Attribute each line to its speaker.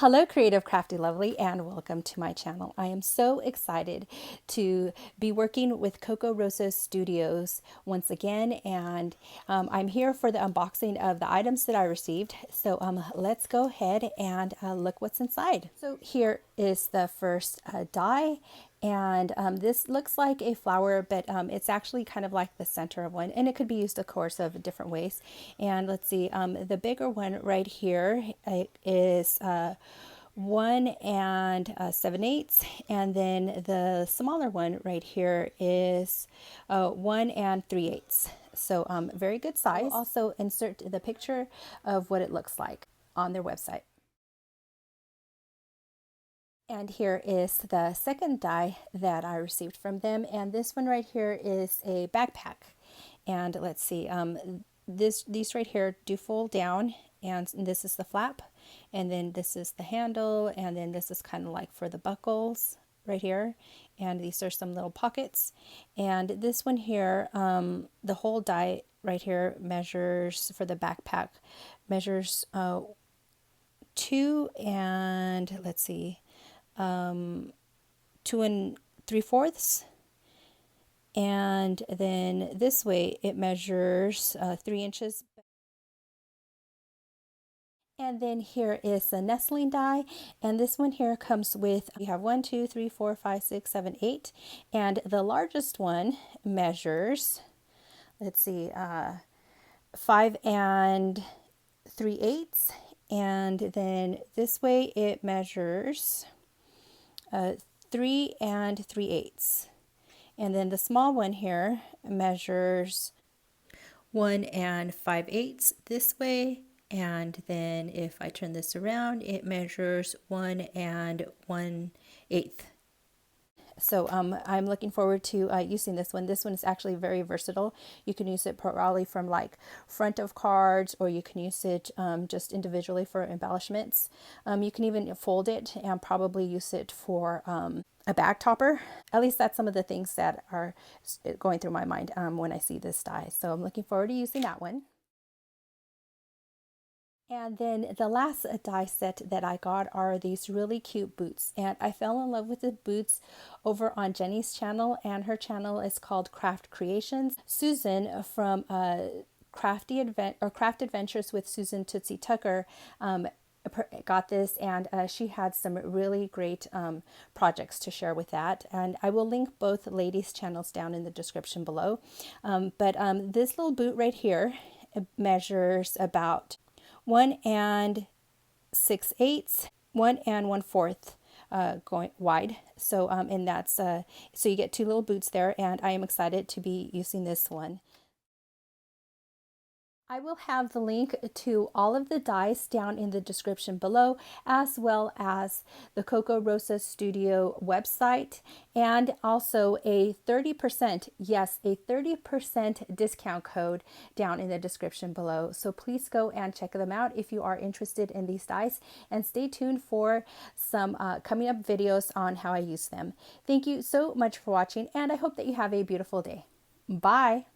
Speaker 1: Hello, Creative Crafty Lovely, and welcome to my channel. I am so excited to be working with Kokorosastudio once again, and I'm here for the unboxing of the items that I received. So let's go ahead and look what's inside. So here is the first die. And this looks like a flower, but it's actually kind of like the center of one, and it could be used, of course, of different ways. And let's see, the bigger one right here is 1 7/8, and then the smaller one right here is 1 3/8. So very good size. I'll also insert the picture of what it looks like on their website. And here is the second die that I received from them. And this one right here is a backpack. And let's see, these right here do fold down, and this is the flap, and then this is the handle, and then this is kind of like for the buckles right here. And these are some little pockets. And this one here, the whole die right here measures, for the backpack, measures 2 and let's see, 2 3/4, and then this way it measures 3 inches. And then here is the Nestling Die, and this one here comes with, we have 1 2 3 4 5 6 7 8, and the largest one measures, let's see, 5 3/8, and then this way it measures 3 3/8, and then the small one here measures 1 5/8 this way, and then if I turn this around, it measures 1 1/8. So I'm looking forward to using this one. This one is actually very versatile. You can use it probably from like front of cards, or you can use it just individually for embellishments. You can even fold it and probably use it for a bag topper. At least that's some of the things that are going through my mind when I see this die. So I'm looking forward to using that one. And then the last die set that I got are these really cute boots. And I fell in love with the boots over on Jenny's channel, and her channel is called Craft Creations. Susan from Craft Adventures with Susan Tootsie Tucker got this, and she had some really great projects to share with that. And I will link both ladies' channels down in the description below. But this little boot right here measures about 1 6/8, 1 1/4 going wide. So and that's so you get 2 little boots there, and I am excited to be using this one. I will have the link to all of the dies down in the description below, as well as the Kokorosastudio website, and also a 30%, yes, a 30% discount code down in the description below. So please go and check them out if you are interested in these dies, and stay tuned for some coming up videos on how I use them. Thank you so much for watching, and I hope that you have a beautiful day. Bye!